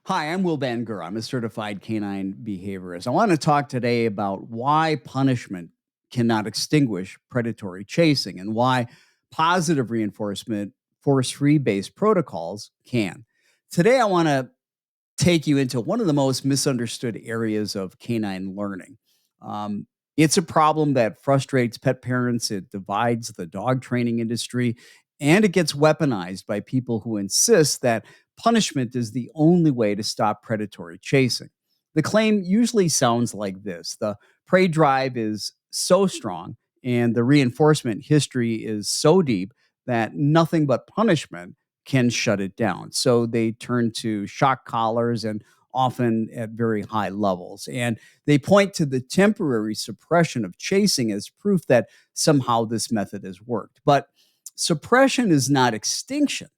Hi, I'm Will Bangura. I'm a certified canine behaviorist. I want to talk today about why punishment cannot extinguish predatory chasing and why positive reinforcement, force free based protocols can. Today, I want to take you into one of the most misunderstood areas of canine learning. Um, it's a problem that frustrates pet parents, it divides the dog training industry, and it gets weaponized by people who insist that punishment is the only way to stop predatory chasing. The claim usually sounds like this: the prey drive is so strong and the reinforcement history is so deep that nothing but punishment can shut it down. So they turn to shock collars and often at very high levels. And they point to the temporary suppression of chasing as proof that somehow this method has worked. But suppression is not extinction.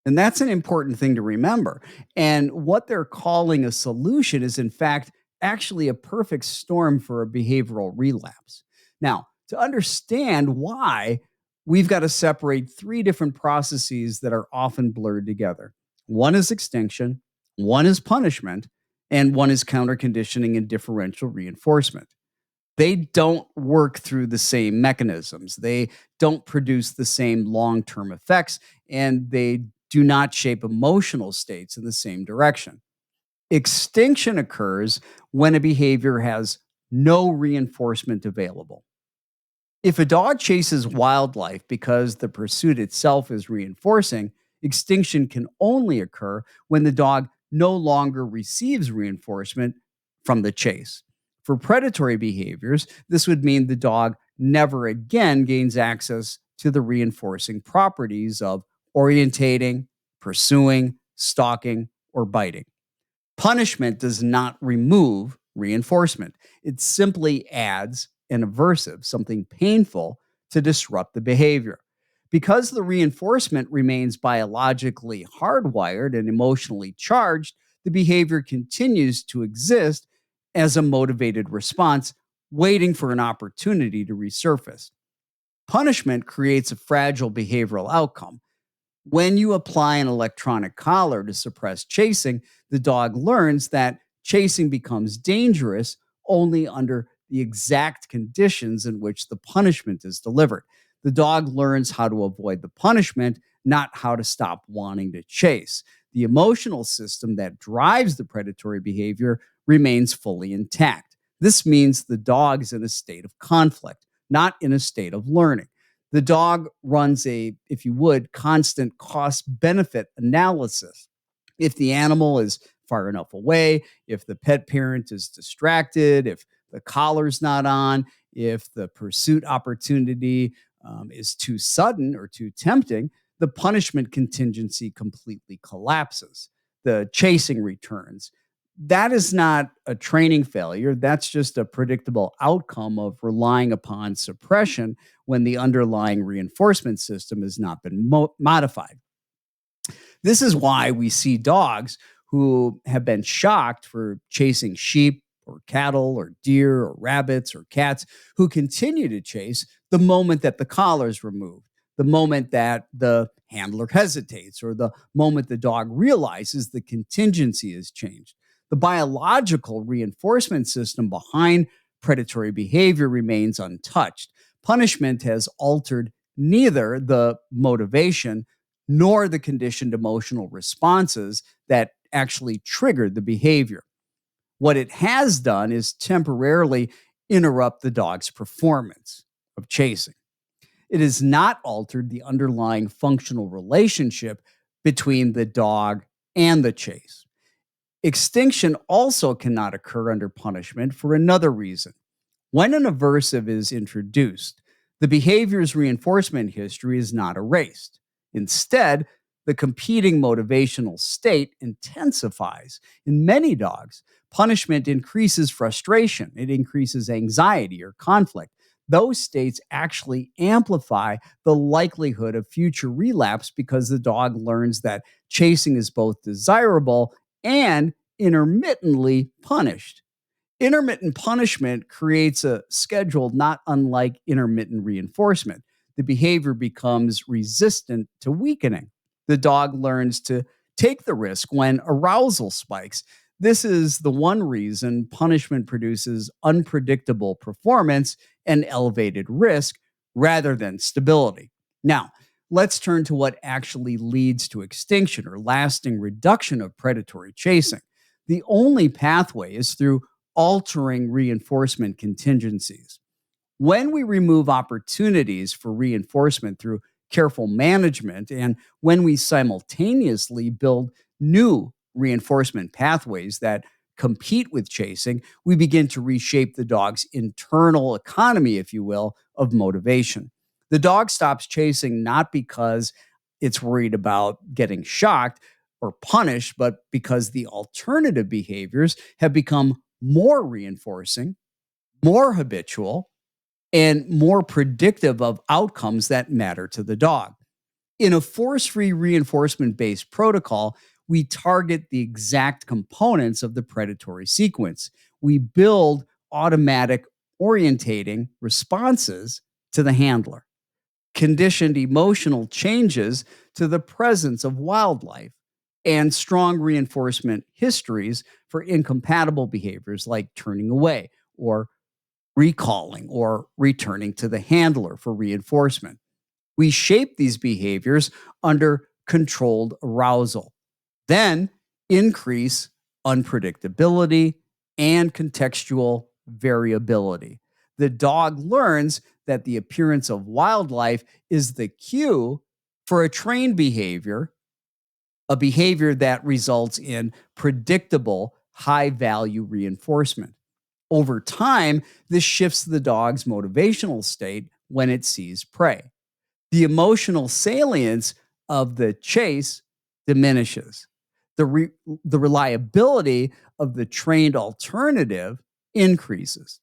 And that's an important thing to remember. And what they're calling a solution is, in fact, actually a perfect storm for a behavioral relapse. Now, to understand why, we've got to separate three different processes that are often blurred together. One is extinction, one is punishment, and one is counter conditioning and differential reinforcement. They don't work through the same mechanisms. They don't produce the same long term effects, and they do not shape emotional states in the same direction. Extinction occurs when a behavior has no reinforcement available. If a dog chases wildlife because the pursuit itself is reinforcing, extinction can only occur when the dog no longer receives reinforcement from the chase. For predatory behaviors, this would mean the dog never again gains access to the reinforcing properties of orientating, pursuing, stalking, or biting. Punishment does not remove reinforcement, it simply adds an aversive, something painful to disrupt the behavior. Because the reinforcement remains biologically hardwired and emotionally charged, the behavior continues to exist as a motivated response, waiting for an opportunity to resurface. Punishment creates a fragile behavioral outcome. When you apply an electronic collar to suppress chasing, the dog learns that chasing becomes dangerous only under the exact conditions in which the punishment is delivered. The dog learns how to avoid the punishment, not how to stop wanting to chase. The emotional system that drives the predatory behavior remains fully intact. This means the dog is in a state of conflict, not in a state of learning. The dog runs a, if you would, constant cost benefit analysis. If the animal is far enough away, if the pet parent is distracted, if the collar's not on, if the pursuit opportunity is too sudden or too tempting, the punishment contingency completely collapses. The chasing returns. That is not a training failure. That's just a predictable outcome of relying upon suppression when the underlying reinforcement system has not been modified. This is why we see dogs who have been shocked for chasing sheep or cattle or deer or rabbits or cats who continue to chase the moment that the collar is removed, the moment that the handler hesitates, or the moment the dog realizes the contingency has changed. The biological reinforcement system behind predatory behavior remains untouched. Punishment has altered neither the motivation nor the conditioned emotional responses that actually triggered the behavior. What it has done is temporarily interrupt the dog's performance of chasing. It has not altered the underlying functional relationship between the dog and the chase. Extinction also cannot occur under punishment for another reason. When an aversive is introduced, the behavior's reinforcement history is not erased. Instead, the competing motivational state intensifies. In many dogs, punishment increases frustration, it increases anxiety or conflict. Those states actually amplify the likelihood of future relapse because the dog learns that chasing is both desirable and intermittently punished. Intermittent punishment creates a schedule not unlike intermittent reinforcement. The behavior becomes resistant to weakening. The dog learns to take the risk when arousal spikes. This is the one reason punishment produces unpredictable performance and elevated risk rather than stability. Now, let's turn to what actually leads to extinction or lasting reduction of predatory chasing. The only pathway is through altering reinforcement contingencies. When we remove opportunities for reinforcement through careful management, and when we simultaneously build new reinforcement pathways that compete with chasing, we begin to reshape the dog's internal economy, if you will, of motivation. The dog stops chasing not because it's worried about getting shocked or punished, but because the alternative behaviors have become more reinforcing, more habitual, and more predictive of outcomes that matter to the dog. In a force free reinforcement based protocol, we target the exact components of the predatory sequence. We build automatic orientating responses to the handler, conditioned emotional changes to the presence of wildlife, and strong reinforcement histories for incompatible behaviors like turning away or recalling or returning to the handler for reinforcement. We shape these behaviors under controlled arousal, then increase unpredictability and contextual variability. The dog learns that the appearance of wildlife is the cue for a trained behavior, a behavior that results in predictable, high value reinforcement. Over time, this shifts the dog's motivational state when it sees prey. The emotional salience of the chase diminishes. The reliability of the trained alternative increases.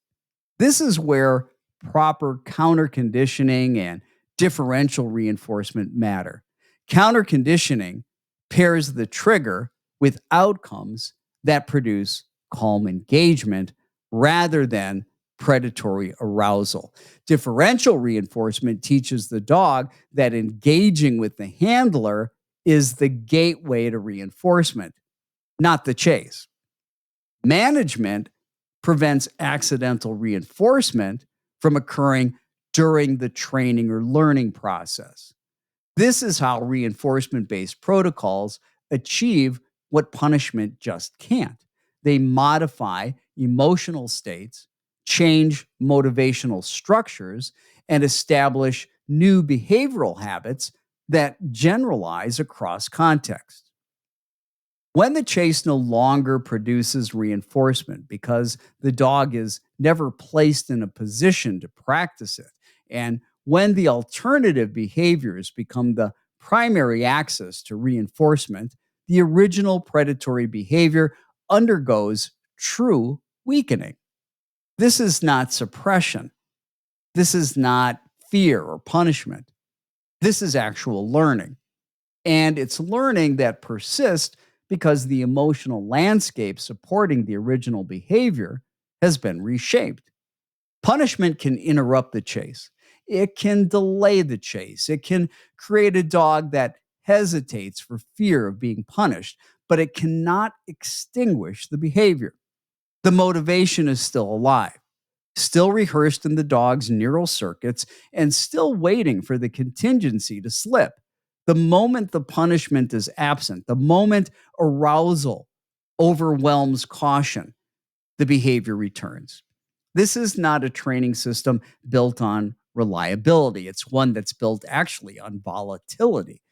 This is where proper counter conditioning and differential reinforcement matter. Counter conditioning pairs the trigger with outcomes that produce calm engagement rather than predatory arousal. Differential reinforcement teaches the dog that engaging with the handler is the gateway to reinforcement, not the chase. Management prevents accidental reinforcement from occurring during the training or learning process. This is how reinforcement based protocols achieve what punishment just can't. They modify emotional states, change motivational structures, and establish new behavioral habits that generalize across contexts. When the chase no longer produces reinforcement because the dog is never placed in a position to practice it, and when the alternative behaviors become the primary access to reinforcement, the original predatory behavior undergoes true weakening. This is not suppression. This is not fear or punishment. This is actual learning. And it's learning that persists because the emotional landscape supporting the original behavior has been reshaped. Punishment can interrupt the chase. It can delay the chase. It can create a dog that hesitates for fear of being punished, but it cannot extinguish the behavior. The motivation is still alive, still rehearsed in the dog's neural circuits, and still waiting for the contingency to slip. The moment the punishment is absent, the moment arousal overwhelms caution, the behavior returns. This is not a training system built on reliability. It's one that's built actually on volatility.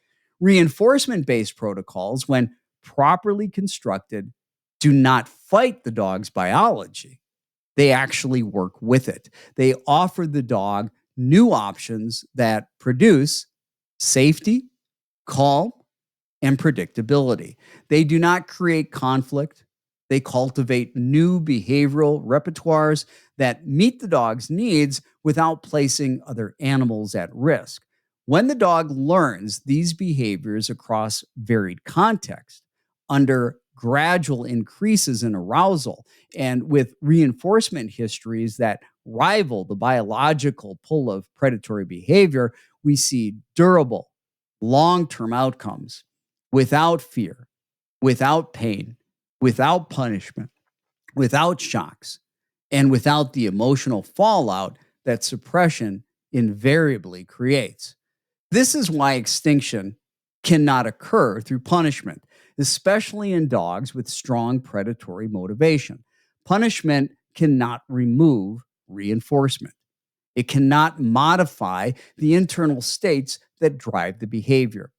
Reinforcement based protocols, when properly constructed, do not fight the dog's biology. They actually work with it. They offer the dog new options that produce safety, calm, and predictability. They do not create conflict. They cultivate new behavioral repertoires that meet the dog's needs without placing other animals at risk. When the dog learns these behaviors across varied contexts, under gradual increases in arousal, and with reinforcement histories that rival the biological pull of predatory behavior, we see durable, long term outcomes without fear, without pain, without punishment, without shocks, and without the emotional fallout that suppression invariably creates. This is why extinction cannot occur through punishment, especially in dogs with strong predatory motivation. Punishment cannot remove reinforcement. It cannot modify the internal states that drive the behavior.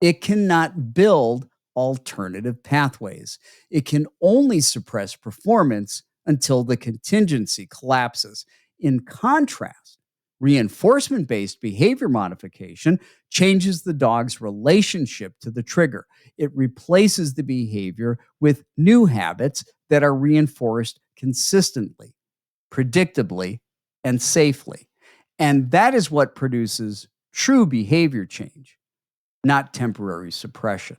It cannot build alternative pathways. It can only suppress performance until the contingency collapses. In contrast, reinforcement based behavior modification changes the dog's relationship to the trigger. It replaces the behavior with new habits that are reinforced consistently, predictably, and safely. And that is what produces true behavior change, not temporary suppression.